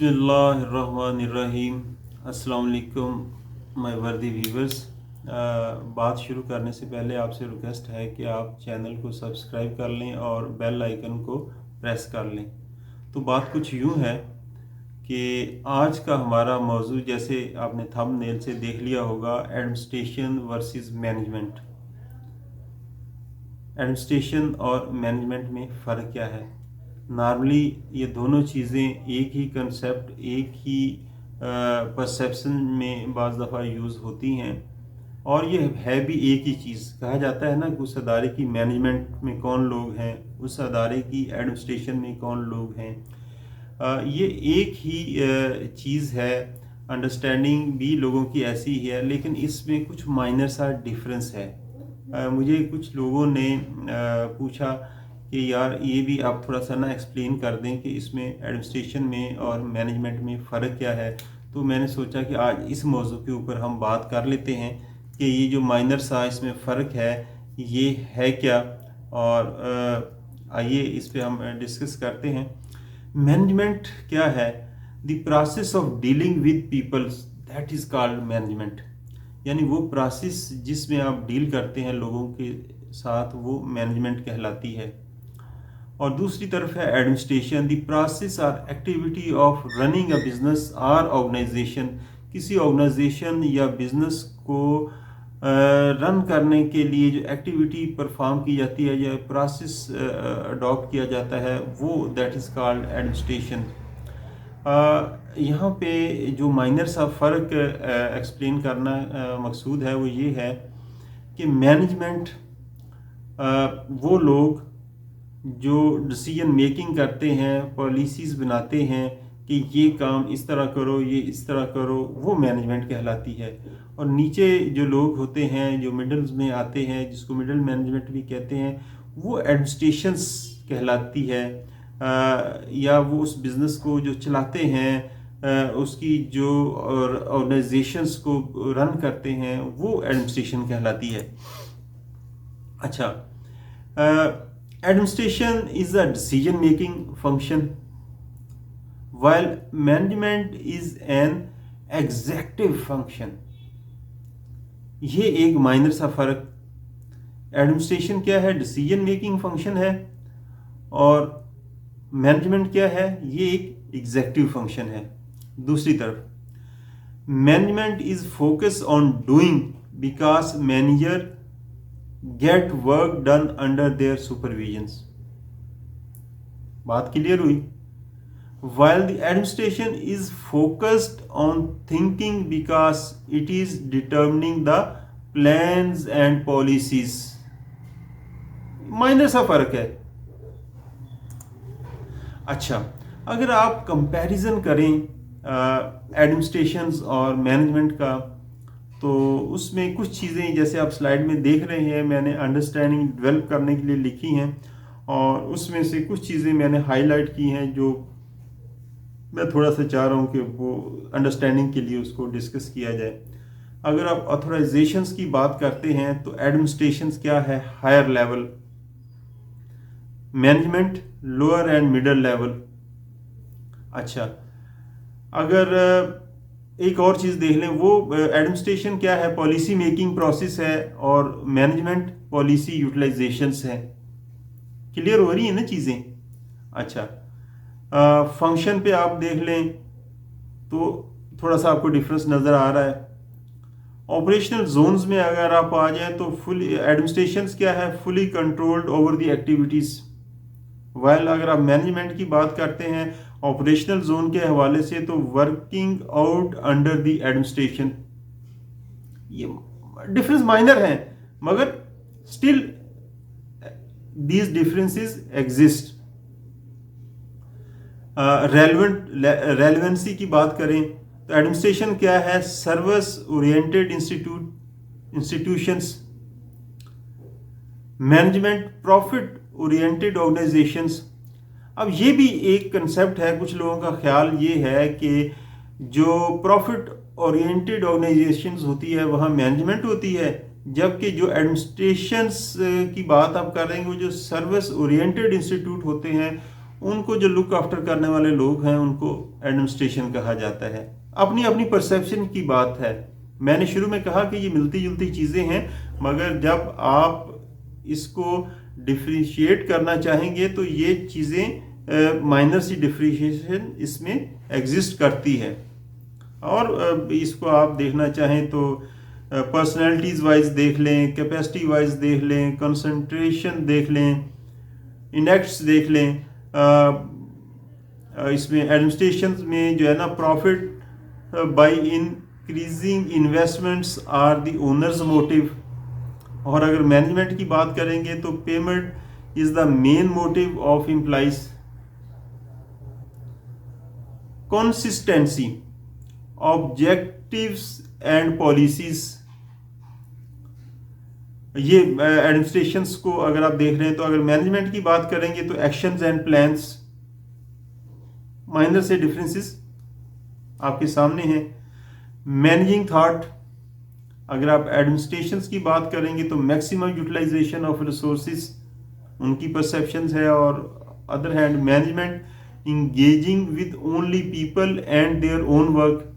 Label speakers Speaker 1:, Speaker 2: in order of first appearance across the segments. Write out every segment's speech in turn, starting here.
Speaker 1: बिस्मिल्लाहिर्रहमानिर्रहीम। अस्सलाम वालेकुम माय वर्दी व्यूवर्स। बात शुरू करने से पहले आपसे रिक्वेस्ट है कि आप चैनल को सब्सक्राइब कर लें और बेल आइकन को प्रेस कर लें। तो बात कुछ यूँ है कि आज का हमारा मौजू, जैसे आपने थंबनेल से देख लिया होगा, एडमिनिस्ट्रेशन वर्सेस मैनेजमेंट। एडमिनिस्ट्रेशन और मैनेजमेंट में फ़र्क क्या है। नॉर्मली ये दोनों चीज़ें एक ही कंसेप्ट, एक ही परसेप्शन में बाज़ दफ़ा यूज़ होती हैं और ये है भी एक ही चीज़। कहा जाता है ना कि उस अदारे की मैनेजमेंट में कौन लोग हैं, उस अदारे की एडमिनिस्ट्रेशन में कौन लोग हैं। ये एक ही चीज़ है। अंडरस्टैंडिंग भी लोगों की ऐसी ही है, लेकिन इसमें कुछ माइनर सा डिफरेंस है। मुझे कुछ लोगों ने पूछा कि यार ये भी आप थोड़ा सा ना एक्सप्लेन कर दें कि इसमें एडमिनिस्ट्रेशन में और मैनेजमेंट में फ़र्क क्या है। तो मैंने सोचा कि आज इस मौजू के ऊपर हम बात कर लेते हैं कि ये जो माइनर सा इसमें फ़र्क है ये है क्या, और आइए इस पे हम डिस्कस करते हैं। मैनेजमेंट क्या है? The process of dealing with peoples, that is called management. यानी वो प्रोसेस जिसमें आप डील करते हैं लोगों के साथ, वो मैनेजमेंट कहलाती है। और दूसरी तरफ है एडमिनिस्ट्रेशन, द प्रोसेस और activity of running a business और ऑर्गेनाइजेशन। किसी ऑर्गेनाइजेशन या बिजनेस को रन करने के लिए जो एक्टिविटी परफॉर्म की जाती है या प्रोसेस अडॉप्ट किया जाता है, वो दैट इज़ कॉल्ड एडमिनिस्ट्रेशन। यहाँ पे जो माइनर सा फ़र्क एक्सप्लेन करना मकसूद है वो ये है कि मैनेजमेंट वो लोग जो डिसीजन मेकिंग करते हैं, पॉलिसीज़ बनाते हैं कि ये काम इस तरह करो, ये इस तरह करो, वो मैनेजमेंट कहलाती है। और नीचे जो लोग होते हैं, जो मिडल्स में आते हैं, जिसको मिडल मैनेजमेंट भी कहते हैं, वो एडमिनिस्ट्रेशंस कहलाती है। या वो उस बिज़नेस को जो चलाते हैं, उसकी जो ऑर्गेनाइजेशंस को रन करते हैं, वो एडमिनिस्ट्रेशन कहलाती है। अच्छा, administration is a decision making function while management is an executive function। ये एक माइनर सा फर्क। एडमिनिस्ट्रेशन क्या है? डिसीजन मेकिंग फंक्शन है। और मैनेजमेंट क्या है? ये एक एग्जेक्टिव फंक्शन है। दूसरी तरफ management is focus on doing because manager get work done under their supervisions. बात क्लियर हुई? While the administration is focused on thinking because it is determining the plans and policies. Minor सा फर्क है। अच्छा, अगर आप कंपैरिजन करें administration और मैनेजमेंट का, तो उसमें कुछ चीज़ें जैसे आप स्लाइड में देख रहे हैं मैंने अंडरस्टैंडिंग डेवलप करने के लिए लिखी हैं, और उसमें से कुछ चीज़ें मैंने हाईलाइट की हैं जो मैं थोड़ा सा चाह रहा हूँ कि वो अंडरस्टैंडिंग के लिए उसको डिस्कस किया जाए। अगर आप ऑथराइजेशंस की बात करते हैं तो एडमिनिस्ट्रेशंस क्या है? Higher level, management lower and middle level. अच्छा, अगर एक और चीज़ देख लें, वो एडमिनिस्ट्रेशन क्या है? पॉलिसी मेकिंग प्रोसेस है, और मैनेजमेंट पॉलिसी यूटिलाइजेशंस है। क्लियर हो रही है ना चीज़ें? अच्छा, फंक्शन पे आप देख लें तो थोड़ा सा आपको डिफरेंस नज़र आ रहा है। ऑपरेशनल जोन्स में अगर आप आ जाएं तो फुल एडमिनिस्ट्रेशंस क्या है? Fully controlled over the activities. While अगर आप मैनेजमेंट की बात करते हैं ऑपरेशनल जोन के हवाले से, तो working out under the administration. ये डिफरेंस माइनर हैं, मगर still these differences exist. Relevancy की बात करें तो एडमिनिस्ट्रेशन क्या है? Service oriented institutions. Management profit oriented organisations. अब ये भी एक कंसेप्ट है, कुछ लोगों का ख्याल ये है कि जो प्रॉफिट ओरिएंटेड ऑर्गेनाइजेशंस होती है वहाँ मैनेजमेंट होती है, जबकि जो एडमिनिस्ट्रेशंस की बात आप कर रहे हैं वो जो सर्विस ओरिएंटेड इंस्टीट्यूट होते हैं उनको जो लुक आफ्टर करने वाले लोग हैं उनको एडमिनिस्ट्रेशन कहा जाता है। अपनी अपनी परसेप्शन की बात है। मैंने शुरू में कहा कि ये मिलती जुलती चीज़ें हैं, मगर जब आप इसको डिफ्रेंशिएट करना चाहेंगे तो ये चीज़ें माइनर सी डिफ्रेंशिएशन इसमें एग्जिस्ट करती है। और इसको आप देखना चाहें तो पर्सनैलिटीज़ वाइज देख लें, कैपेसिटी वाइज देख लें, कंसंट्रेशन देख लें, इंडेक्स देख लें। इसमें एडमिनिस्ट्रेशन में जो है ना, profit by increasing investments are the owners motive. और अगर मैनेजमेंट की बात करेंगे तो payment is the main motive of employees. Consistency, objectives and policies, ये एडमिनिस्ट्रेशंस को अगर आप देख रहे हैं तो अगर मैनेजमेंट की बात करेंगे तो एक्शंस एंड प्लान्स, माइनर से डिफरेंसेस आपके सामने हैं। मैनेजिंग थॉट, अगर आप एडमिनिस्ट्रेशंस की बात करेंगे तो मैक्सिमम यूटिलाइजेशन ऑफ रिसोर्सेज उनकी परसेप्शंस है। और other hand management engaging with only people and their own work,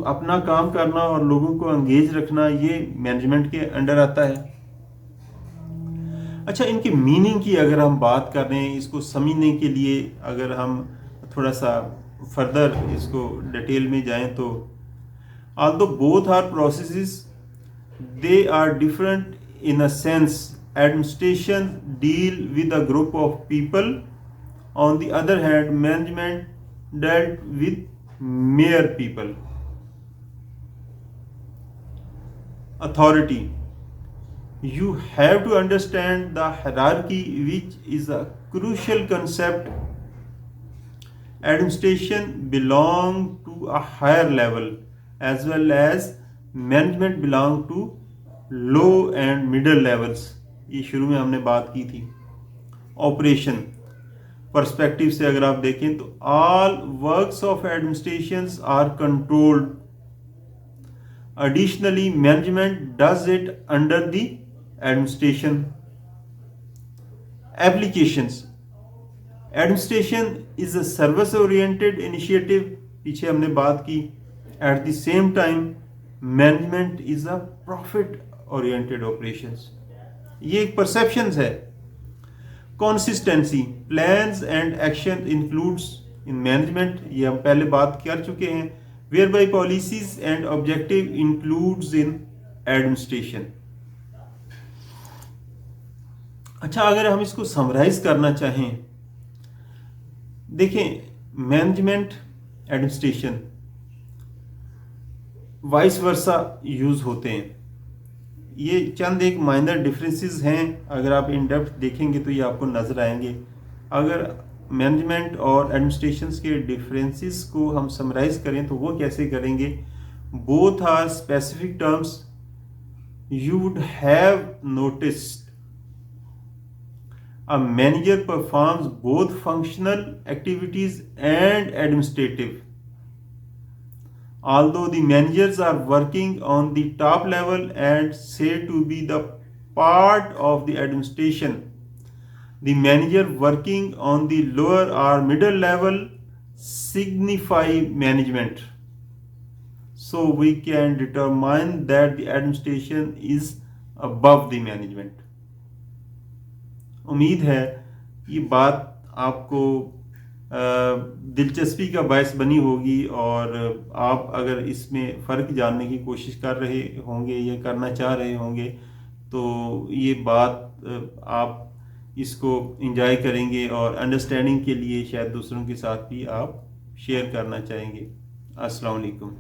Speaker 1: अपना काम करना और लोगों को एंगेज रखना, ये मैनेजमेंट के अंडर आता है। अच्छा, इनकी मीनिंग की अगर हम बात कर रहे हैं, इसको समझने के लिए अगर हम थोड़ा सा फर्दर इसको डिटेल में जाएं तो although both are processes, they are different in a sense. Administration deal with a group of people. On the other hand, management dealt with mere people. Authority. You have to understand the hierarchy, which is a crucial concept. Administration belong to a higher level, as well as management belong to low and middle levels. ये शुरू में हमने बात की थी। Operation perspective से अगर आप देखें तो all works of administrations are controlled. Additionally management does it under the administration. Applications, administration is a service oriented initiative, पीछे हमने बात की। At the same time management is a profit oriented operations. ये एक परसेप्शंस है। Consistency, plans and action includes in management, ये हम पहले बात कर चुके हैं। Whereby policies and objective includes in administration. अच्छा, अगर हम इसको समराइज करना चाहें, देखें management administration vice versa use होते हैं। ये चंद एक माइनर डिफरेंसेस हैं, अगर आप इन डेप्थ देखेंगे तो ये आपको नजर आएंगे। अगर मैनेजमेंट और एडमिनिस्ट्रेशंस के डिफरेंसेस को हम समराइज करें तो वो कैसे करेंगे? Both are specific terms you would have noticed. A manager performs both functional activities and administrative. Although the managers are working on the top level and said to be the part of the administration, the manager working on the lower or middle level signify management. So we can determine that the administration is above the management. उम्मीद है ये बात आपको दिलचस्पी का बायस बनी होगी और आप अगर इसमें फ़र्क जानने की कोशिश कर रहे होंगे या करना चाह रहे होंगे तो ये बात आप इसको एंजॉय करेंगे और अंडरस्टैंडिंग के लिए शायद दूसरों के साथ भी आप शेयर करना चाहेंगे। अस्सलाम वालेकुम।